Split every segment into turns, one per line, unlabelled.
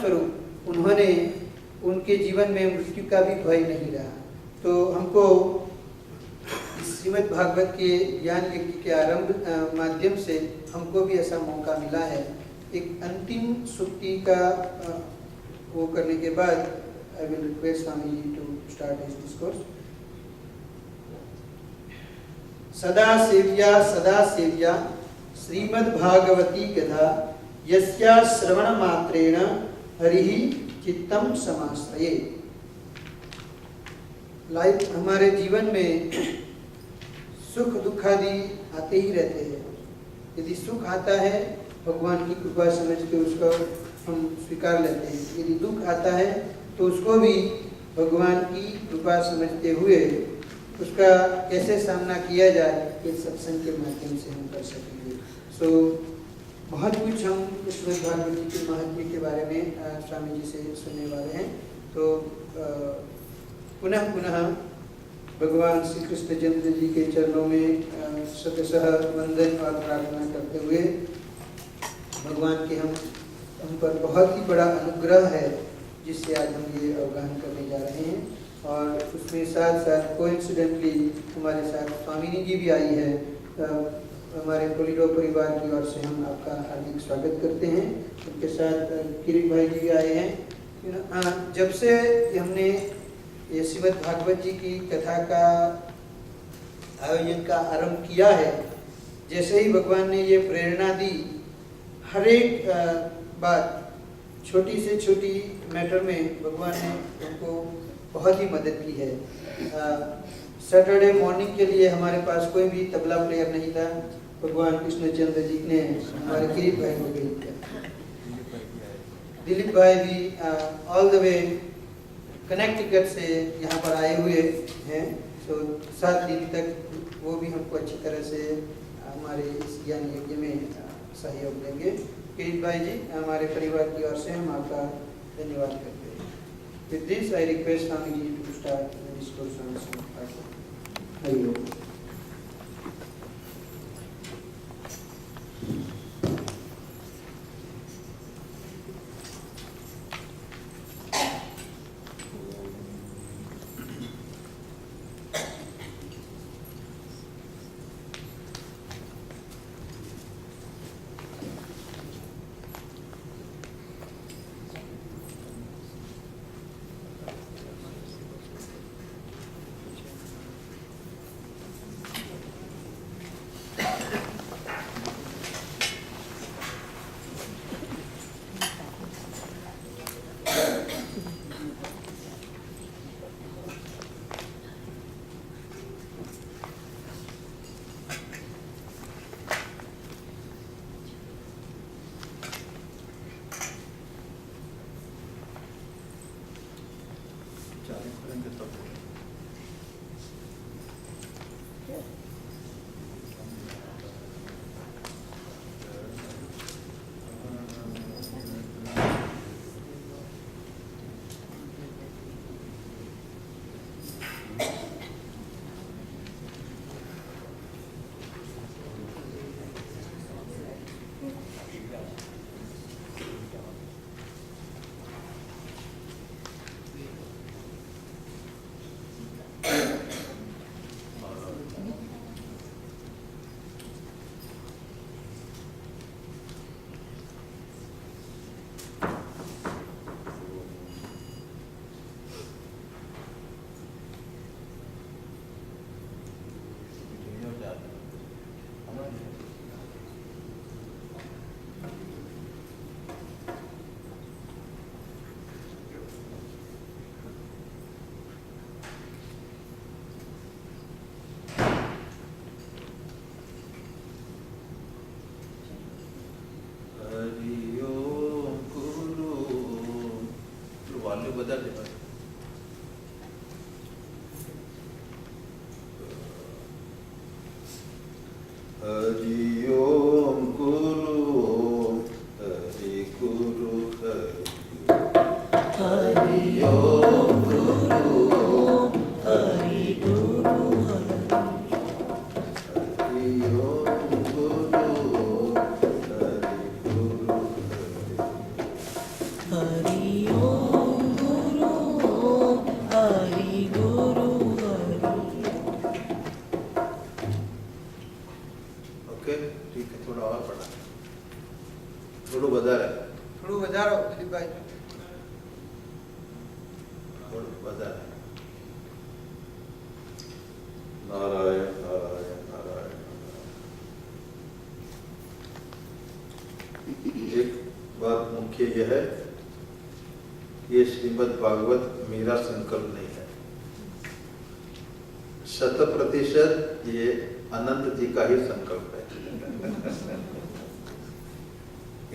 स्वरूप उन्होंने उनके जीवन में मृत्यु का भी भय नहीं रहा। तो हमको श्रीमद् भागवत के ज्ञान यज्ञ के आरंभ माध्यम से हमको भी ऐसा मौका मिला है। एक अंतिम सुक्ति का वो करने के बाद I will request Swami ji to start his discourse. सदा सेव्या श्रीमद् भागवती कथा यस्या श्रवण मात्रेण हरिः चित्तम समाश्रये। लाइफ हमारे जीवन में सुख दुख आदि आते ही रहते हैं। यदि सुख आता है भगवान की कृपा समझ के उसको हम स्वीकार लेते हैं, यदि दुख आता है तो उसको भी भगवान की कृपा समझते हुए उसका कैसे सामना किया जाए ये सत्संग के माध्यम से हम कर सकेंगे। सो बहुत कुछ हम श्रीमद् भागवत जी के महात्म्य के बारे में स्वामी जी से सुनने वाले हैं। तो पुनः पुनः भगवान श्री कृष्ण चंद्र जी के चरणों में शतशः वंदन और प्रार्थना करते हुए भगवान के हम पर बहुत ही बड़ा अनुग्रह है जिससे आज हम ये अवगाहन करने जा रहे हैं। और उसमें साथ साथ कोइंसिडेंटली हमारे साथ स्वामिनी जी भी आई है। हमारे पोलिडो परिवार की ओर से हम आपका हार्दिक स्वागत करते हैं। उनके साथ किरीट भाई जी भी आए हैं। जब से हमने ये श्रीमद् भागवत जी की कथा का आयोजन का आरंभ किया है, जैसे ही भगवान ने ये प्रेरणा दी, हर एक बात छोटी से छोटी मैटर में भगवान ने उनको बहुत ही मदद की है। सैटरडे मॉर्निंग के लिए हमारे पास कोई भी तबला प्लेयर नहीं था। भगवान कृष्णचंद्र जी ने हमारे किरीट भाई को भेज दिया। दिलीप भाई भी ऑल द वे कनेक्टिकट से यहाँ पर आए हुए हैं। तो 7 दिन तक वो भी हमको अच्छी तरह से हमारे इस ज्ञान यज्ञ में सहयोग देंगे। किरीट भाई जी, हमारे परिवार की ओर से हम आपका धन्यवाद करते हैं। With this, I request Swami ji to start the discourse on Srimad Bhagavatam. Hari Om.
Okay, ठीक है, थोड़ा और पढ़ा, थोड़ा વધારે,
થોડું વધારો દિલીપભાઈ.
थोड़ा વધારે. नारायण नारायण नारायण. एक बात मुख्य यह है, ये श्रीमद् भागवत मेरा संकल्प नहीं है, 100% ये अनंत जी का ही संकल्प है.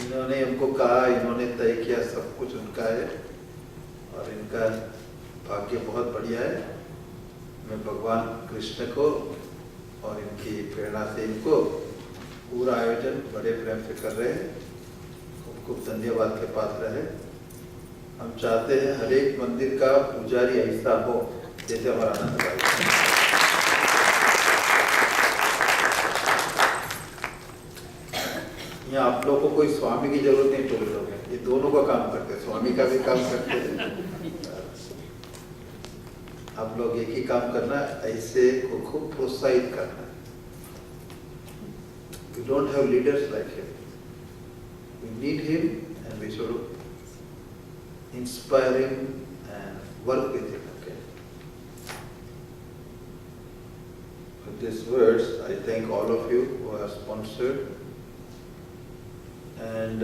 इन्होंने हमको कहा, इन्होंने तय किया, सब कुछ उनका है और इनका भाग्य बहुत बढ़िया है. मैं भगवान कृष्ण को और इनकी प्रेरणा से इनको पूरा आयोजन बड़े प्रेम से कर रहे हैं. खूब खूब धन्यवाद के पात्र है. हम चाहते हैं हर एक मंदिर का पुजारी ऐसा हो जैसे हमारा आनंद भाई. यहाँ आप लोगों को कोई स्वामी की जरूरत नहीं, टोले लोग हैं, ये दोनों का काम करते हैं, स्वामी का भी काम करते हैं. आप लोग एक ही काम करना, ऐसे को खूब प्रोत्साहित करना. We don't have leaders like him. We need him and we should inspire him and work with him. Okay. With these words, I thank all of you who are sponsored. And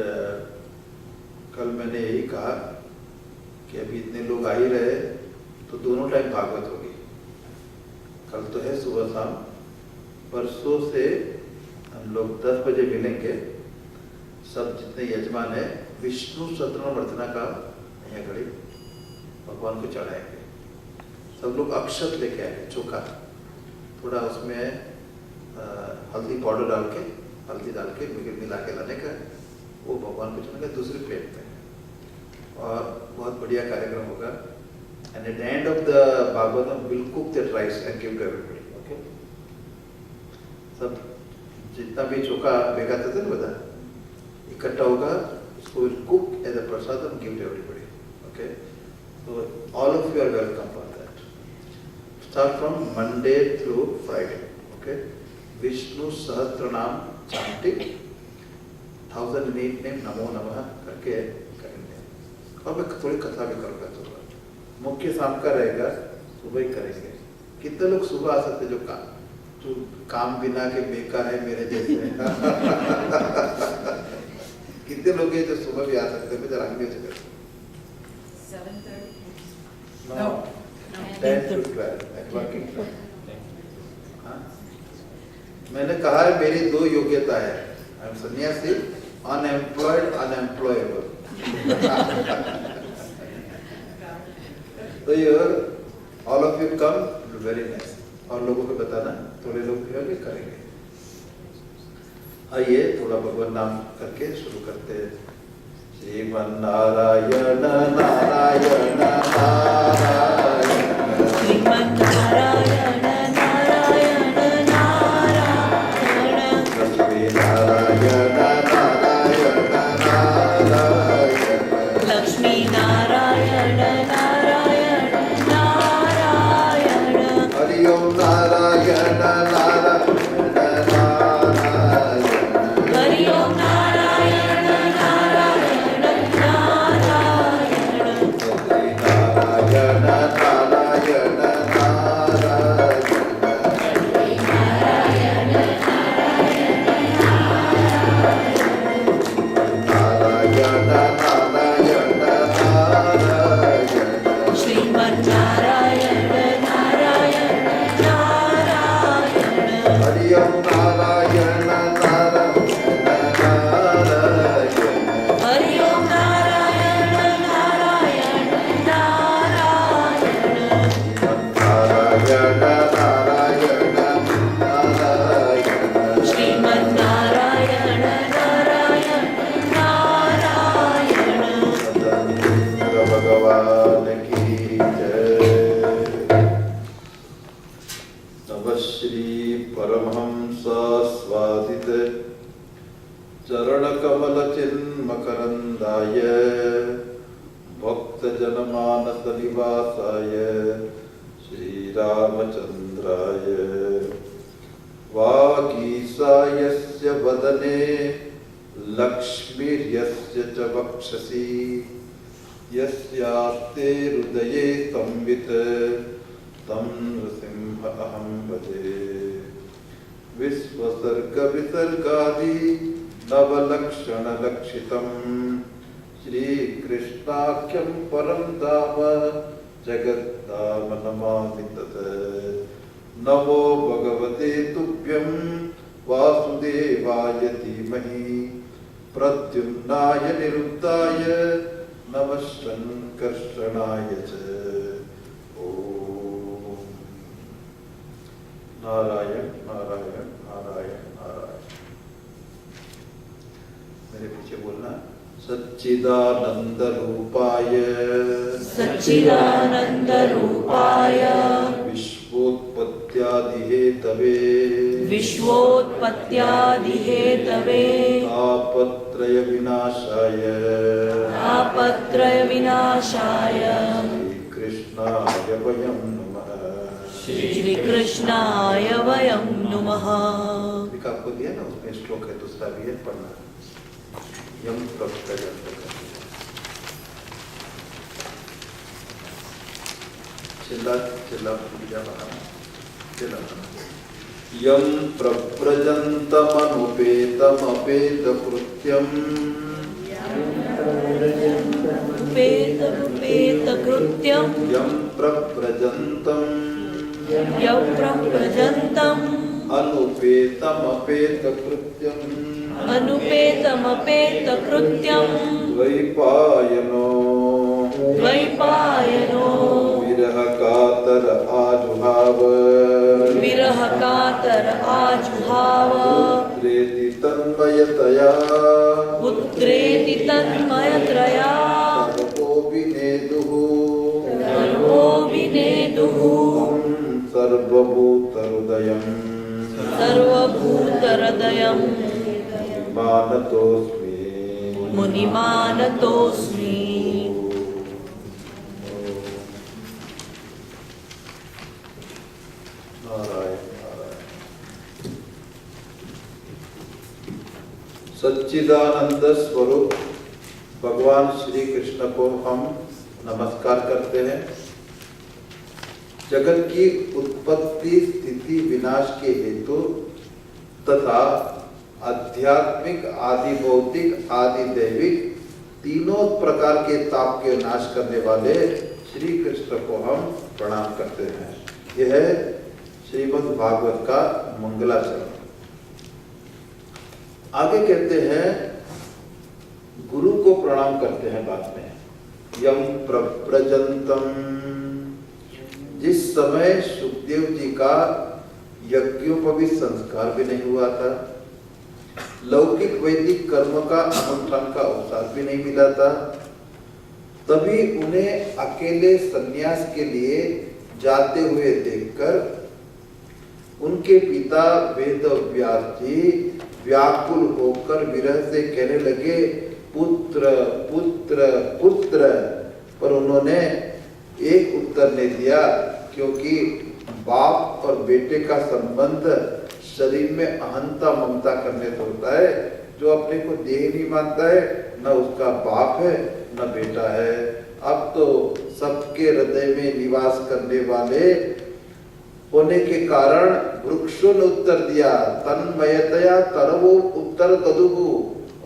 कल मैंने यही कहा कि अभी इतने लोग आ ही रहे तो दोनों टाइम भागवत होगी. कल तो है सुबह शाम, परसों से हम लोग 10 बजे मिलेंगे. सब जितने यजमान है विष्णु सहस्त्रनाम का यहाँ घड़ी भगवान को चढ़ाएंगे. सब लोग अक्षत लेके आएंगे, चोखा, थोड़ा उसमें हल्दी पाउडर डाल के, हल्दी डाल के मिला के लाने का, वो भगवान को चढ़ाएंगे दूसरी प्लेट में. और बहुत बढ़िया कार्यक्रम होगा. And at the end of the Bhagavatam, we'll cook that rice and give to everybody. Okay? सब जितना भी चोखा बेगा था ना बता, इकट्ठा होगा, उसको we'll cook as a prasadam and give to everybody. Okay? So all of you are welcome for that. Start from Monday through Friday. Okay? Vishnu Sahasranam chanting, 1008 name Namo Namah करके करेंगे. और मैं थोड़ी कथा भी करूँगा. तो मुख्य शाम का रहेगा, सुबह ही करेंगे. कितने लोग सुबह आ सकते जो काम बिना के बेकार है मेरे जैसे? कितने लोग हैं जो सुबह भी आ सकते हैं? जरा आगे चले. 7:30. No. 10 to 12. Working. मैंने कहा है मेरी 2 योग्यता है. I am सन्यासी, unemployed, unemployable. तो ये all of you come, very nice. और लोगों को बताना, थोड़े लोग भी होंगे, करेंगे. आइए थोड़ा भगवान नाम करके शुरू करते हैं. श्रीमन्नारायण नारायण नारायण,
श्रीमन्नारायण नारायण नारायण,
लक्ष्मी नारायण नारायण नारायण,
लक्ष्मी नारायण नारायण नारायण,
हरि ओम नारायण नारायण नारायण,
हरि ओम नारायण नारायण नारायण,
श्री नारायण नारायण नारायण,
नारायण
नारायण नारायण नारायण. निवासाय श्रीरामचन्द्राय वागीशायस्य वदने लक्ष्मीर्यस्य च वक्षसि यस्यास्ते हृदये संवित् तं नृसिंहमहं भजे। विश्वसर्गविसर्गादि नवलक्षणलक्षितं श्रीकृष्णाख्यं परं धाम जगद्धाम नमामि तत्। नमो भगवते तुभ्यं वासुदेवाय धीमहि प्रद्युम्नाय निरुद्धाय नमः संकर्षणाय च। ओम नारायण नारायण नारायण नारायण। मेरे पीछे बोलना। सच्चिदानंद रूपाय
सच्चिदानंद रूपाय
विश्वोत्पत्त्यादिहेतवे
विश्वोत्पत्त्यादिहेतवे
तापत्रय विनाशाय
तापत्रय विनाशाय
श्रीकृष्णाय वयं नमः।
श्री कृष्णाय वयं नमः।
आपको दिया ना, उसमें श्लोक है, दूसरा भी है, पढ़ना। यम प्रप्रजन्तम चिल्ला पूजा बना चिल्ला यम प्रप्रजन्तमनुपेतमपेतकृत्यम्
पेतकृत्यं
यम प्रप्रजन्तम् अनुपेतमपेतकृत्यम्
अनुपेतमपेतकृत्यं
द्वैपायनो विरह कातर आजुहाव पुत्रेति तन्मयतया
सर्वोऽभिनेदुः सर्वभूतहृदयं मुनिमानतोऽस्मि।
सच्चिदानंद स्वरूप भगवान श्री कृष्ण को हम नमस्कार करते हैं। जगत की उत्पत्ति स्थिति विनाश के हेतु तथा आध्यात्मिक आदि भौतिक आदि दैविक तीनों प्रकार के ताप के नाश करने वाले श्री कृष्ण को हम प्रणाम करते हैं। यह है श्रीमद् भागवत का मंगलाचरण। आगे कहते हैं गुरु को प्रणाम करते हैं बाद में। यम प्रप्रजन्तम, जिस समय सुखदेव जी का यज्ञोपवीत संस्कार भी नहीं हुआ था, लौकिक वैदिक कर्म का अनुष्ठान का अवसर भी नहीं मिला था, तभी उन्हें अकेले सन्यास के लिए जाते हुए देखकर उनके पिता वेदव्यास जी व्याकुल होकर विरह से कहने लगे, पुत्र पुत्र पुत्र। पर उन्होंने एक उत्तर नहीं दिया, क्योंकि बाप और बेटे का संबंध शरीर में अहंता ममता करने से होता है। जो अपने को देह नहीं मानता है, न उसका बाप है न बेटा है। अब तो सबके हृदय में निवास करने वाले होने के कारण वृक्षों ने उत्तर दिया, तन्मयतया तरवो उत्तर ददुहु।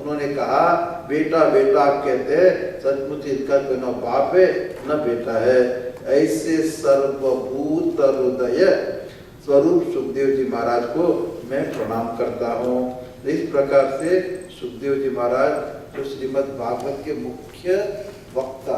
उन्होंने कहा, बेटा बेटा आप कहते हैं, सचमुच इसका कोई न बाप है न बेटा है। ऐसे सर्वभूत हृदय स्वरूप सुखदेव जी महाराज को मैं प्रणाम करता हूँ। इस प्रकार से सुखदेव जी महाराज जो श्रीमद् भागवत के मुख्य वक्ता